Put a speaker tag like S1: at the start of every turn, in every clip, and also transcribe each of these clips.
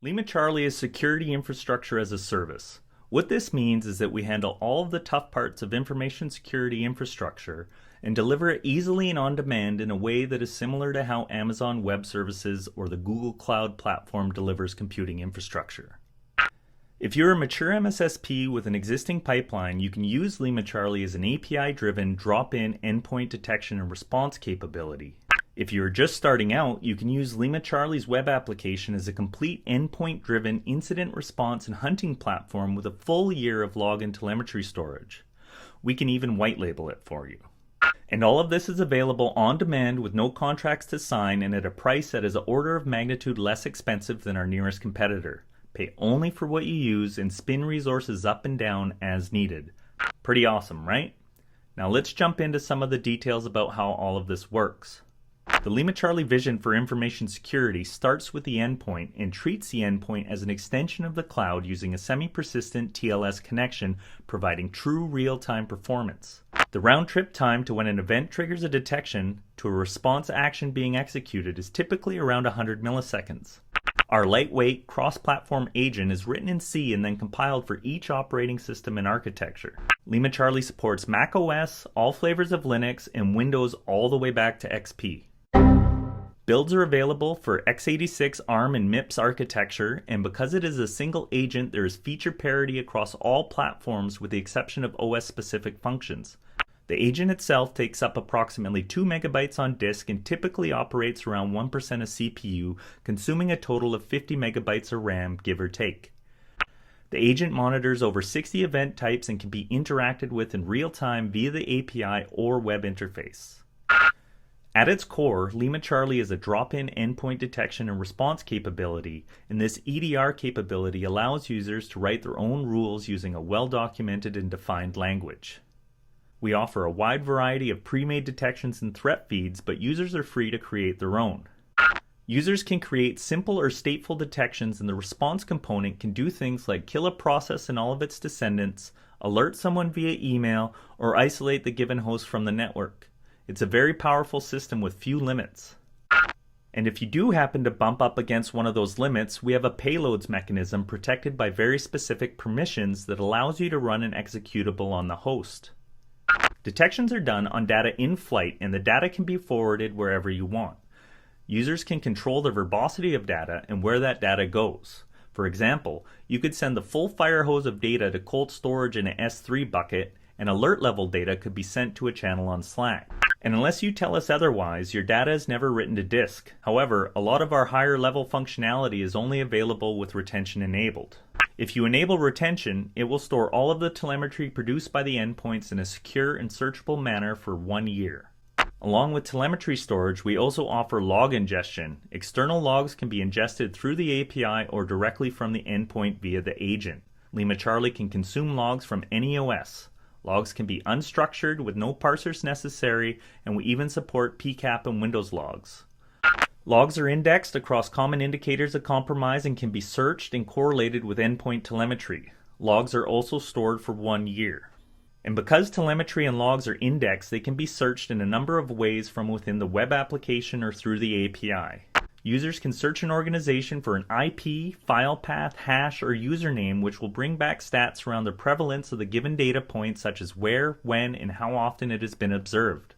S1: LimaCharlie is security infrastructure as a service. What this means is that we handle all of the tough parts of information security infrastructure and deliver it easily and on demand in a way that is similar to how Amazon Web Services or the Google Cloud Platform delivers computing infrastructure. If you're a mature MSSP with an existing pipeline, you can use LimaCharlie as an API-driven drop-in endpoint detection and response capability. If you're just starting out, you can use LimaCharlie's web application as a complete endpoint-driven incident response and hunting platform with a full year of log and telemetry storage. We can even white label it for you. And all of this is available on demand with no contracts to sign and at a price that is an order of magnitude less expensive than our nearest competitor. Pay only for what you use and spin resources up and down as needed. Pretty awesome, right? Now let's jump into some of the details about how all of this works. The LimaCharlie vision for information security starts with the endpoint and treats the endpoint as an extension of the cloud using a semi-persistent TLS connection, providing true real-time performance. The round-trip time to when an event triggers a detection to a response action being executed is typically around 100 milliseconds. Our lightweight, cross-platform agent is written in C and then compiled for each operating system and architecture. LimaCharlie supports Mac OS, all flavors of Linux, and Windows all the way back to XP. Builds are available for x86 ARM and MIPS architecture, and because it is a single agent, there is feature parity across all platforms with the exception of OS-specific functions. The agent itself takes up approximately 2 megabytes on disk and typically operates around 1% of CPU, consuming a total of 50 megabytes of RAM, give or take. The agent monitors over 60 event types and can be interacted with in real time via the API or web interface. At its core, LimaCharlie is a drop-in endpoint detection and response capability, and this EDR capability allows users to write their own rules using a well-documented and defined language. We offer a wide variety of pre-made detections and threat feeds, but users are free to create their own. Users can create simple or stateful detections, and the response component can do things like kill a process and all of its descendants, alert someone via email, or isolate the given host from the network. It's a very powerful system with few limits. And if you do happen to bump up against one of those limits, we have a payloads mechanism protected by very specific permissions that allows you to run an executable on the host. Detections are done on data in flight, and the data can be forwarded wherever you want. Users can control the verbosity of data and where that data goes. For example, you could send the full fire hose of data to cold storage in an S3 bucket, and alert level data could be sent to a channel on Slack. And unless you tell us otherwise, your data is never written to disk. However, a lot of our higher level functionality is only available with retention enabled. If you enable retention, it will store all of the telemetry produced by the endpoints in a secure and searchable manner for 1 year. Along with telemetry storage, we also offer log ingestion. External logs can be ingested through the API or directly from the endpoint via the agent. LimaCharlie can consume logs from any OS. Logs can be unstructured with no parsers necessary, and we even support PCAP and Windows logs. Logs are indexed across common indicators of compromise and can be searched and correlated with endpoint telemetry. Logs are also stored for 1 year. And because telemetry and logs are indexed, they can be searched in a number of ways from within the web application or through the API. Users can search an organization for an IP, file path, hash, or username, which will bring back stats around the prevalence of the given data point, such as where, when, and how often it has been observed.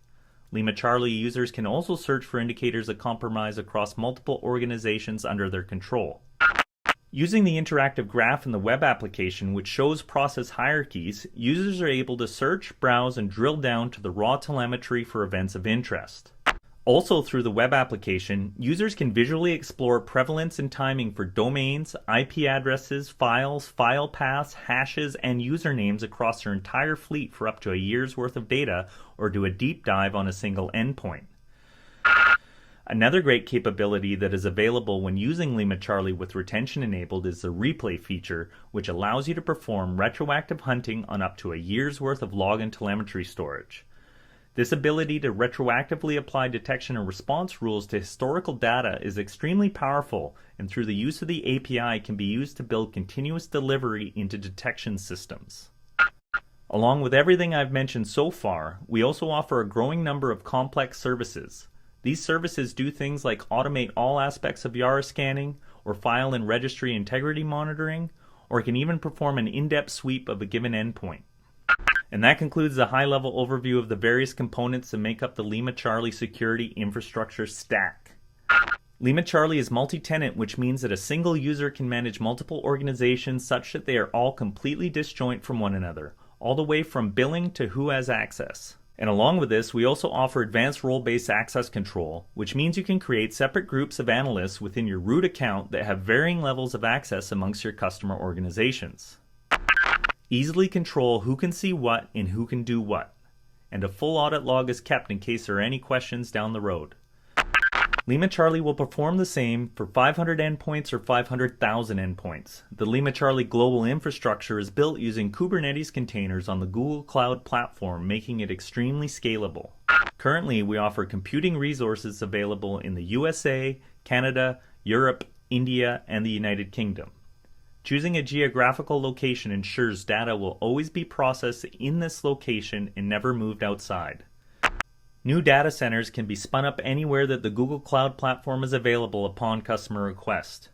S1: LimaCharlie users can also search for indicators of compromise across multiple organizations under their control. Using the interactive graph in the web application, which shows process hierarchies, users are able to search, browse, and drill down to the raw telemetry for events of interest. Also through the web application, users can visually explore prevalence and timing for domains, IP addresses, files, file paths, hashes, and usernames across their entire fleet for up to a year's worth of data, or do a deep dive on a single endpoint. Another great capability that is available when using LimaCharlie with retention enabled is the replay feature, which allows you to perform retroactive hunting on up to a year's worth of log and telemetry storage. This ability to retroactively apply detection and response rules to historical data is extremely powerful, and through the use of the API can be used to build continuous delivery into detection systems. Along with everything I've mentioned so far, we also offer a growing number of complex services. These services do things like automate all aspects of Yara scanning, or file and registry integrity monitoring, or it can even perform an in-depth sweep of a given endpoint. And that concludes the high-level overview of the various components that make up the LimaCharlie security infrastructure stack. LimaCharlie is multi-tenant, which means that a single user can manage multiple organizations such that they are all completely disjoint from one another, all the way from billing to who has access. And along with this, we also offer advanced role-based access control, which means you can create separate groups of analysts within your root account that have varying levels of access amongst your customer organizations. Easily control who can see what and who can do what. And a full audit log is kept in case there are any questions down the road. LimaCharlie will perform the same for 500 endpoints or 500,000 endpoints. The LimaCharlie global infrastructure is built using Kubernetes containers on the Google Cloud platform, making it extremely scalable. Currently, we offer computing resources available in the USA, Canada, Europe, India, and the United Kingdom. Choosing a geographical location ensures data will always be processed in this location and never moved outside. New data centers can be spun up anywhere that the Google Cloud platform is available upon customer request.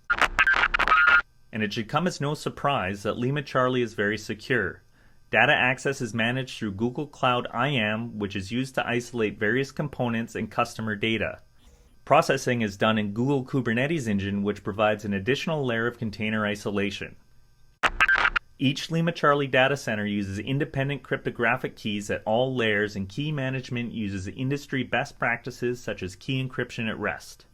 S1: And it should come as no surprise that LimaCharlie is very secure. Data access is managed through Google Cloud IAM, which is used to isolate various components and customer data. Processing is done in Google Kubernetes Engine, which provides an additional layer of container isolation. Each LimaCharlie data center uses independent cryptographic keys at all layers, and key management uses industry best practices such as key encryption at rest.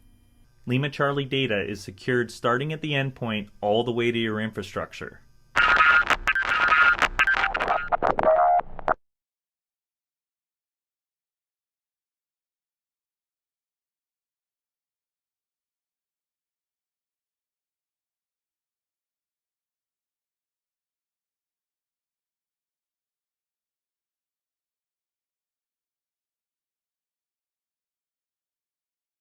S1: LimaCharlie data is secured starting at the endpoint all the way to your infrastructure.